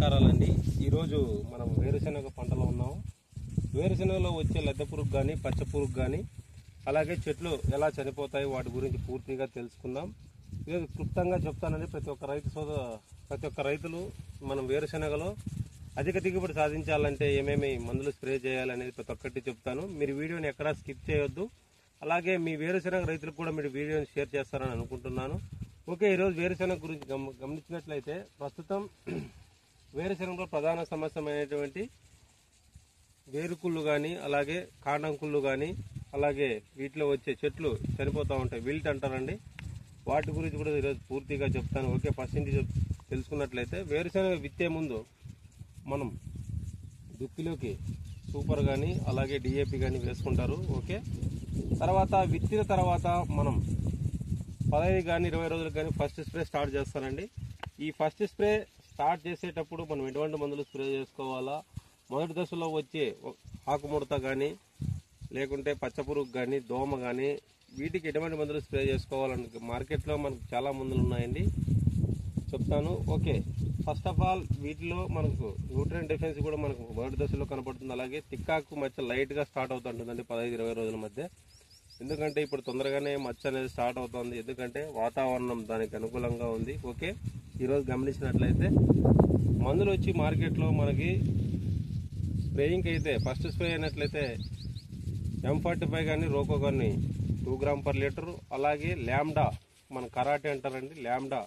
నమస్కారాలండి. ఈరోజు మనం వేరుశెనగ పంటలో ఉన్నాము. వేరుశెనగలో వచ్చే లద్దె పురుగు కానీ పచ్చ పురుగు కానీ అలాగే చెట్లు ఎలా చనిపోతాయి వాటి గురించి పూర్తిగా తెలుసుకుందాం. ఈరోజు క్లుప్తంగా చెప్తానండి. ప్రతి ఒక్క రైతులు మనం వేరుశెనగలో అధిక దిగుబడి సాధించాలంటే ఏమేమి మందులు స్ప్రే చేయాలనేది ప్రతి ఒక్కటి చెప్తాను. మీరు వీడియోని ఎక్కడా స్కిప్ చేయొద్దు. అలాగే మీ వేరుశెనగ రైతులకు కూడా మీరు వీడియోని షేర్ చేస్తారని అనుకుంటున్నాను. ఓకే, ఈరోజు వేరుశెనగ గురించి గమనించినట్లయితే ప్రస్తుతం వేరుశెనగలో ప్రధాన సమస్యమైనటువంటి వేరుకుళ్ళు కానీ అలాగే కాండం కుళ్ళు కానీ అలాగే వీటిలో వచ్చే చెట్లు చనిపోతూ ఉంటాయి, విల్ట్ అంటారండి. వాటి గురించి కూడా ఈరోజు పూర్తిగా చెప్తాను. ఓకే, ఫస్ట్ నుంచి తెలుసుకున్నట్లయితే వేరుశెనగ విత్తే ముందు మనం దుక్కిలోకి సూపర్ కానీ అలాగే డిఏపి కానీ వేసుకుంటారు. ఓకే, తర్వాత విత్తిన తర్వాత మనం 15 కానీ 20 రోజులకు కానీ ఫస్ట్ స్ప్రే స్టార్ట్ చేస్తానండి. ఈ ఫస్ట్ స్ప్రే స్టార్ట్ చేసేటప్పుడు మనం ఎటువంటి మందులు స్ప్రే చేసుకోవాలా, మొదటి దశలో వచ్చే ఆకుముడత కానీ లేకుంటే పచ్చపురుగు కానీ దోమ కానీ వీటికి ఎటువంటి మందులు స్ప్రే చేసుకోవాలని మార్కెట్లో మనకు చాలా మందులు ఉన్నాయండి, చెప్తాను. ఓకే, ఫస్ట్ ఆఫ్ ఆల్ వీటిలో మనకు న్యూట్రియంట్ డెఫిషియన్సీ కూడా మనకు మొదటి దశలో కనపడుతుంది. అలాగే తిక్కాకు మచ్చ లైట్గా స్టార్ట్ అవుతుంటుందండి 15-20 రోజుల మధ్య. ఎందుకంటే ఇప్పుడు తొందరగానే మచ్చ అనేది స్టార్ట్ అవుతుంది, ఎందుకంటే వాతావరణం దానికి అనుకూలంగా ఉంది. ఓకే, ఈరోజు గమనించినట్లయితే మందులు వచ్చి మార్కెట్లో మనకి స్ప్రేయింగ్కి అయితే ఫస్ట్ స్ప్రే అయినట్లయితే M45 కానీ రోకో కానీ 2 గ్రామ్ పర్ లీటర్, అలాగే ల్యాండా మన కరాటే అంటారండి, ల్యాండా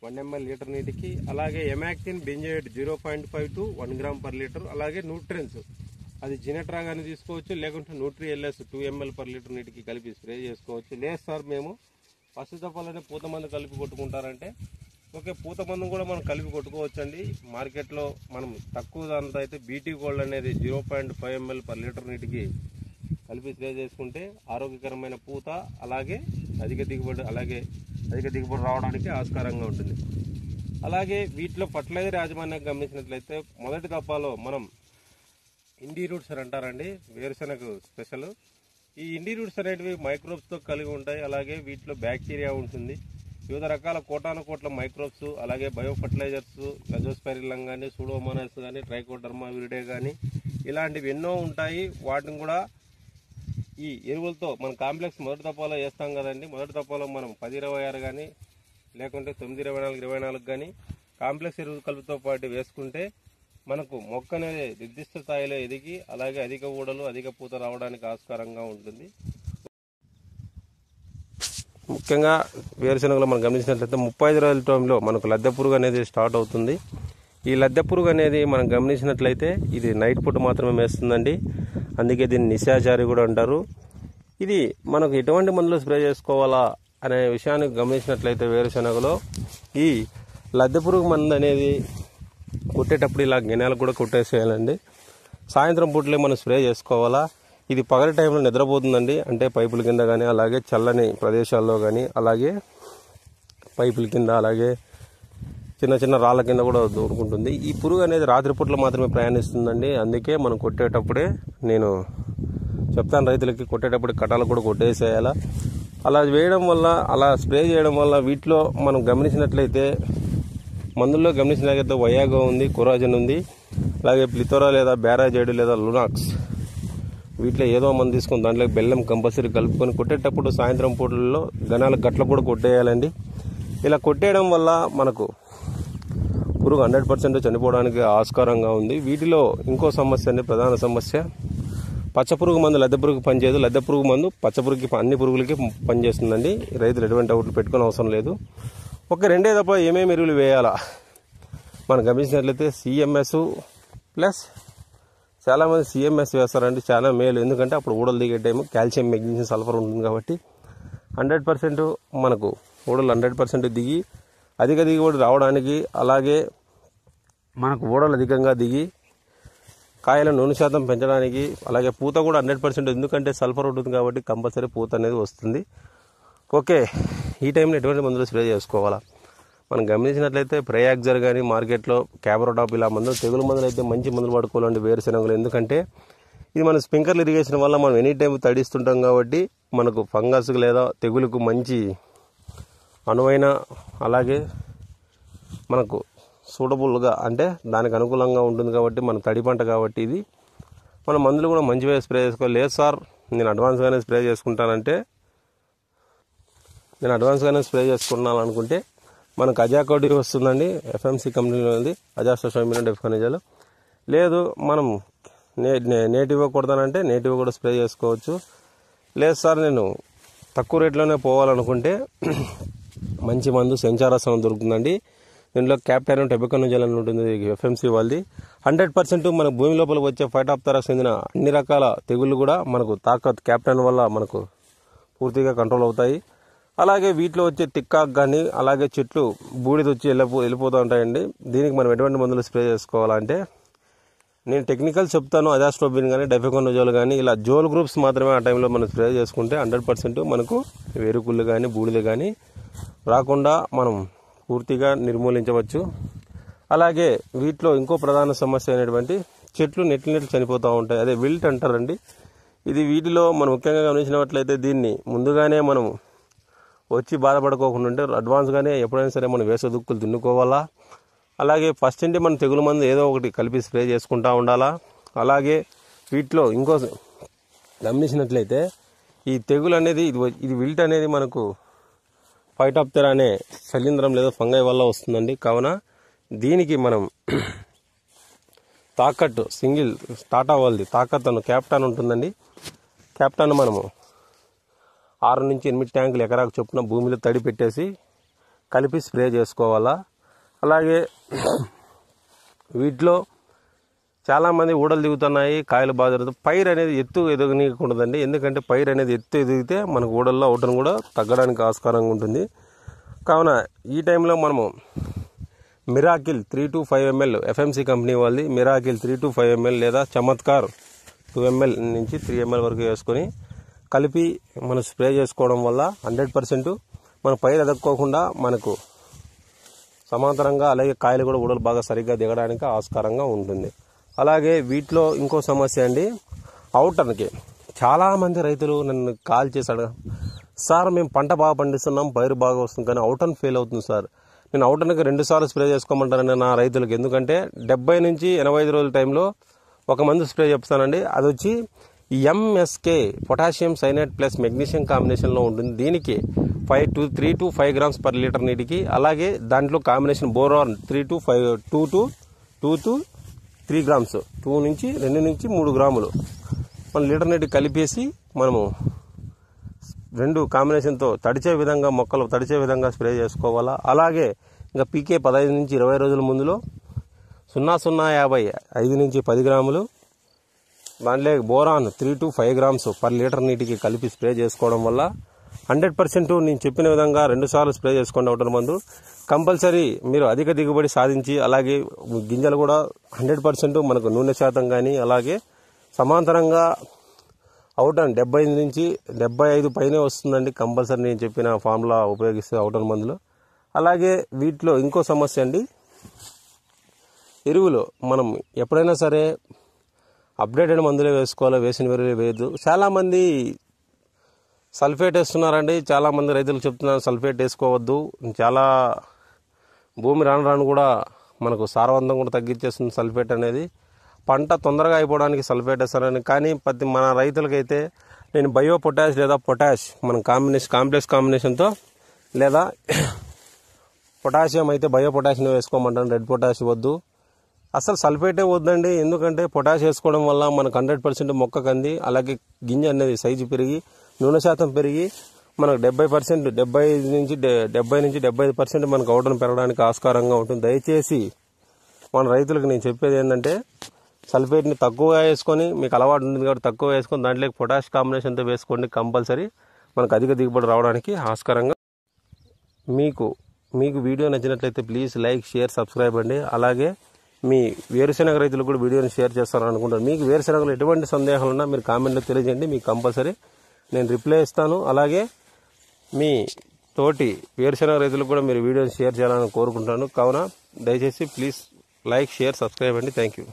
1 ml లీటర్ నీటికి, అలాగే emamectin benzoate 0.5 to 1 gram per litre, అలాగే న్యూట్రియన్స్ అది జినెట్రా కానీ తీసుకోవచ్చు, లేకుంటే nutri LS 2 ml per litre నీటికి కలిపి స్ప్రే చేసుకోవచ్చు. లేదు సార్ మేము ఫస్ట్ దఫాలోనే పూత మందు కలిపి కొట్టుకుంటారంటే ఓకే, పూత మందు కూడా మనం కలిపి కొట్టుకోవచ్చండి. మార్కెట్లో మనం తక్కువ దాంతో అయితే బీటీ గోల్డ్ అనేది 0.5 ml పర్ లీటర్ నీటికి కలిపి స్ప్రే చేసుకుంటే ఆరోగ్యకరమైన పూత అలాగే అధిక దిగుబడి రావడానికి ఆస్కారంగా ఉంటుంది. అలాగే వీటిలో ఫర్టిలైజర్ యాజమాన్యం గమనించినట్లయితే మొదటి దఫాలో మనం ఇండి రూట్స్ అని అంటారండి, వేరుశెనగ స్పెషల్. ఈ ఇండి రూట్స్ అనేటివి మైక్రోబ్స్తో కలిగి ఉంటాయి, అలాగే వీటిలో బ్యాక్టీరియా ఉంటుంది, వివిధ రకాల కోటానుకోట్ల మైక్రోబ్స్, అలాగే బయో ఫర్టిలైజర్స్, అజోస్పైరిల్లం కానీ సూడోమోనాస్ కానీ ట్రైకోడర్మా విరిడే కానీ ఇలాంటివి ఎన్నో ఉంటాయి. వాటిని కూడా ఈ ఎరువులతో మన కాంప్లెక్స్ మొదటి దఫాలో వేస్తాం కదండి. మొదటి దఫాలో మనం 10-26 కానీ లేకుంటే 9-24-24 కానీ కాంప్లెక్స్ ఎరువులు కలుపుతో పాటు వేసుకుంటే మనకు మొక్క అనేది నిర్దిష్ట స్థాయిలో ఎదిగి అలాగే అధిక ఊడలు అధిక పూత రావడానికి ఆస్కారంగా ఉంటుంది. ముఖ్యంగా వేరుశెనగలో మనం గమనించినట్లయితే 35 రోజుల టైంలో మనకు లద్దె పురుగు అనేది స్టార్ట్ అవుతుంది. ఈ లద్దె పురుగు అనేది మనం గమనించినట్లయితే ఇది నైట్ పూట మాత్రమే వేస్తుందండి, అందుకే దీన్ని నిశాచారి కూడా అంటారు. ఇది మనకు ఎటువంటి మందులు స్ప్రే చేసుకోవాలా అనే విషయాన్ని గమనించినట్లయితే వేరుశెనగలో ఈ లద్దె పురుగు మందు అనేది కొట్టేటప్పుడు ఇలా గిన్నెలకు కూడా కొట్టేసేయాలండి. సాయంత్రం పూటలే మనం స్ప్రే చేసుకోవాలా. ఇది పగటి టైంలో నిద్రపోతుందండి, అంటే పైపుల కింద కానీ అలాగే చల్లని ప్రదేశాల్లో కానీ అలాగే పైపుల కింద అలాగే చిన్న చిన్న రాళ్ళ కింద కూడా దూరుకుంటుంది. ఈ పురుగు అనేది రాత్రిపూట్ల మాత్రమే ప్రయాణిస్తుందండి, అందుకే మనం కొట్టేటప్పుడే నేను చెప్తాను రైతులకి కొట్టేటప్పుడు కట్టాలు కూడా కొట్టేసేయాలా. అలా వేయడం వల్ల అలా స్ప్రే చేయడం వల్ల వీటిలో మనం గమనించినట్లయితే మందుల్లో గమనించినట్లయితే వయాగో ఉంది, కొరాజన్ ఉంది, అలాగే ప్లితోరా లేదా బ్యారాజైడ్ లేదా లునాక్స్ వీటిలో ఏదో మందు తీసుకుని దాంట్లో బెల్లం కంపల్సరీ కలుపుకొని కొట్టేటప్పుడు సాయంత్రం పూటల్లో గనాల గట్ల కూడా కొట్టేయాలండి. ఇలా కొట్టేయడం వల్ల మనకు పురుగు 100% చనిపోవడానికి ఆస్కారంగా ఉంది. వీటిలో ఇంకో సమస్య అండి, ప్రధాన సమస్య పచ్చపురుగు మందు లద్దె పురుగు పనిచేయదు, లద్దె పురుగు మందు పచ్చపురుగుకి అన్ని పురుగులకి పనిచేస్తుందండి. రైతులు ఎటువంటి డౌట్లు పెట్టుకునే అవసరం లేదు. ఒక రెండే తప్ప ఏమేమి ఎరువులు వేయాలా మనం గమనించినట్లయితే సిఎంఎస్ ప్లస్ చాలామంది సిఎంఎస్ వేస్తారండి, చాలా మేలు. ఎందుకంటే అప్పుడు ఊడలు దిగే టైం కాల్షియం మెగ్నీషియం సల్ఫర్ ఉంటుంది కాబట్టి 100% మనకు ఊడలు 100% దిగి అధిక దిగుబడి రావడానికి, అలాగే మనకు ఊడలు అధికంగా దిగి కాయల నూనె శాతం పెంచడానికి, అలాగే పూత కూడా 100%, ఎందుకంటే సల్ఫర్ ఉంటుంది కాబట్టి కంపల్సరీ పూత అనేది వస్తుంది. ఓకే, ఈ టైంలో ఎటువంటి మందులు స్ప్రే చేసుకోవాలా మనం గమనించినట్లయితే ప్రయాక్జర్ కానీ మార్కెట్లో క్యాబరోటాప్ ఇలా మందులు తెగులు మందులు అయితే మంచి మందులు పడుకోవాలండి వేరుశెనగలు. ఎందుకంటే ఇది మన స్ప్రింక్లర్ ఇరిగేషన్ వల్ల మనం ఎనీ టైం తడిస్తుంటాం కాబట్టి మనకు ఫంగస్ లేదా తెగులుకు మంచి అనువైన అలాగే మనకు సూటబుల్గా అంటే దానికి అనుకూలంగా ఉంటుంది కాబట్టి మన తడి పంట కాబట్టి ఇది మన మందులు కూడా మంచిగా స్ప్రే చేసుకోవాలి. లేదు సార్ నేను అడ్వాన్స్గానే స్ప్రే చేసుకుంటానంటే చేసుకున్నాను అనుకుంటే మనకు అజాకోడి వస్తుందండి, ఎఫ్ఎంసి కంపెనీలో ఉంది అజాస్ట్రోసోమిన్ డెఫికనజాలు. లేదు మనం నేటివ్ కొడతానంటే నేటివ్ కూడా స్ప్రే చేసుకోవచ్చు. లేదు సార్ నేను తక్కువ రేట్లోనే పోవాలనుకుంటే మంచి మందు సెంచారసం దొరుకుతుందండి. దీంట్లో క్యాప్టైన్ టెబికనజాల్ అని ఉంటుంది ఎఫ్ఎంసి వాళ్ళది. 100% మన భూమి లోపల వచ్చే ఫైటాప్తెరాకు చెందిన అన్ని రకాల తెగుళ్ళు కూడా మనకు తాకత్ క్యాప్టైన్ వల్ల మనకు పూర్తిగా కంట్రోల్ అవుతాయి. అలాగే వీటిలో వచ్చే తిక్కాకు కానీ అలాగే చెట్లు బూడిద వచ్చి వెళ్ళిపోతూ ఉంటాయండి. దీనికి మనం ఎటువంటి మందులు స్ప్రే చేసుకోవాలంటే నేను టెక్నికల్ చెప్తాను. అజాస్ట్రోబిన్ కానీ డెఫికనజాల్ కానీ ఇలా జోల్ గ్రూప్స్ మాత్రమే ఆ టైంలో మనం స్ప్రే చేసుకుంటే 100% మనకు వేరుకుళ్ళు కానీ బూడిద కానీ రాకుండా మనం పూర్తిగా నిర్మూలించవచ్చు. అలాగే వీటిలో ఇంకో ప్రధాన సమస్య అయినటువంటి చెట్లు నెట్లు చనిపోతూ ఉంటాయి, అదే విల్ట్ అంటారండి. ఇది వీటిలో మనం ముఖ్యంగా గమనించినట్లయితే దీన్ని ముందుగానే మనం వచ్చి బాధపడుకోకుండా ఉంటే అడ్వాన్స్గానే ఎప్పుడైనా సరే మనం వేసే దుక్కులు దున్నుకోవాలా. అలాగే ఫస్ట్ నుండి మనం తెగులు మందు ఏదో ఒకటి కలిపి స్ప్రే చేసుకుంటూ ఉండాలా. అలాగే వీటిలో ఇంకో గమనించినట్లయితే ఈ తెగులు అనేది ఇది విల్ట్ అనేది మనకు ఫైటాప్తెరా అనే శిలీంధ్రం లేదా ఫంగై వల్ల వస్తుందండి. కావున దీనికి మనం తాకట్ సింగిల్ టాటా వాళ్ళది తాకత్ అను క్యాప్టైన్ ఉంటుందండి. క్యాప్టైన్ మనము 6 నుంచి 8 ట్యాంకులు ఎకరాకు చొప్పున భూమిలో తడి పెట్టేసి కలిపి స్ప్రే చేసుకోవాలా. అలాగే వీటిలో చాలామంది ఊడలు దిగుతున్నాయి, కాయలు బాగా జరుగుతాయి. పైరు అనేది ఎత్తు ఎదగనీయకూడదండి, ఎందుకంటే పైరు అనేది ఎత్తు ఎదిగితే మనకు ఊడల్లో అవుటను కూడా తగ్గడానికి ఆస్కారంగా ఉంటుంది. కావున ఈ టైంలో మనము miracle 3 to 5 ml FMC company వాళ్ళది మిరాకిల్ 3 to 5 ml లేదా చమత్కార్ 2 ml నుంచి 3 ml వరకు వేసుకొని కలిపి మనం స్ప్రే చేసుకోవడం వల్ల 100% మన పైరు ఎదక్కోకుండా మనకు సమాంతరంగా అలాగే కాయలు కూడా ఊడలు బాగా సరిగ్గా దిగడానికి ఆస్కారంగా ఉంటుంది. అలాగే వీటిలో ఇంకో సమస్య అండి, అవుటర్కి చాలామంది రైతులు నన్ను కాల్ చేశాడు, సార్ మేము పంట బాగా పండిస్తున్నాం, పైరు బాగా వస్తుంది, కానీ అవుటర్న్ ఫెయిల్ అవుతుంది సార్. నేను అవుటర్న్కి 2 సార్లు స్ప్రే చేసుకోమంటానండి నా రైతులకు. ఎందుకంటే 70 నుంచి 85 రోజుల టైంలో ఒక మందు స్ప్రే చెప్తానండి. అది వచ్చి MSK potassium cyanide plus magnesium కాంబినేషన్లో ఉంటుంది. దీనికి 3 to 5 grams per లీటర్ నీటికి, అలాగే దాంట్లో కాంబినేషన్ బోరాన్ 2 to 3 grams 2 నుంచి 3 గ్రాములు మన లీటర్ నీటికి కలిపేసి మనము 2 కాంబినేషన్తో తడిచే విధంగా మొక్కలు తడిచే విధంగా స్ప్రే చేసుకోవాలా. అలాగే ఇంకా పీకే 15 నుంచి 20 రోజుల ముందులో 0050 5 నుంచి 10 గ్రాములు దాంట్లో boron 3 to 5 grams per litre నీటికి కలిపి స్ప్రే చేసుకోవడం వల్ల 100% నేను చెప్పిన విధంగా 2 సార్లు స్ప్రే చేసుకోండి అవుటర్ మందు. కంపల్సరీ మీరు అధిక దిగుబడి సాధించి అలాగే గింజలు కూడా 100% మనకు నూనె శాతం కానీ అలాగే సమాంతరంగా అవుటర్ 75 నుంచి 75 పైనే వస్తుందండి కంపల్సరీ నేను చెప్పిన ఫార్ములా ఉపయోగిస్తే అవుటర్ మందులు. అలాగే వీటిలో ఇంకో సమస్య అండి, ఎరువులు మనం ఎప్పుడైనా సరే అప్డేటెడ్ మందులే వేసుకోవాలి, వేసిన ఎరువులే వేయద్దు. చాలామంది సల్ఫేట్ వేస్తున్నారండి, చాలామంది రైతులు చెప్తున్నారు సల్ఫేట్ వేసుకోవద్దు, చాలా భూమి రాను కూడా మనకు సారవంతం కూడా తగ్గించేస్తుంది సల్ఫేట్ అనేది. పంట తొందరగా అయిపోవడానికి సల్ఫేట్ వేస్తారని, కానీ మన రైతులకైతే నేను బయో పొటాష్ లేదా పొటాష్ మనం కాంప్లెక్స్ కాంబినేషన్తో లేదా పొటాషియం అయితే బయో పొటాషియం వేసుకోమంటాను, రెడ్ పొటాష్ వద్దు, అసలు సల్ఫేటే వద్దండి. ఎందుకంటే పొటాష్ వేసుకోవడం వల్ల మనకు 100% మొక్క కంది, అలాగే గింజ అనేది సైజు పెరిగి నూనె శాతం పెరిగి మనకు 70% నుంచి 75% మనకు అవుటను పెరగడానికి ఆస్కారంగా ఉంటుంది. దయచేసి మన రైతులకు నేను చెప్పేది ఏంటంటే సల్ఫేట్ని తక్కువగా వేసుకొని, మీకు అలవాటు ఉంటుంది కాబట్టి తక్కువ వేసుకొని దాంట్లోకి పొటాష్ కాంబినేషన్తో వేసుకోండి, కంపల్సరీ మనకు అధిక దిగుబడి రావడానికి ఆస్కారంగా. మీకు వీడియో నచ్చినట్లయితే ప్లీజ్ లైక్, షేర్, సబ్స్క్రైబ్ అండి. అలాగే మీ వేరుశెనగ రైతులకు కూడా వీడియోని షేర్ చేస్తారని అనుకుంటారు. మీకు వేరుశెనగలో ఎటువంటి సందేహాలు ఉన్నా మీరు కామెంట్లో తెలియజేయండి, మీకు కంపల్సరీ నేను రిప్లై ఇస్తాను. అలాగే మీ తోటి వేరుశెనగ రైతులకు కూడా మీరు వీడియోని షేర్ చేయాలని కోరుకుంటాను. కావున దయచేసి ప్లీజ్ లైక్, షేర్, సబ్స్క్రైబ్ అండి. Thank you.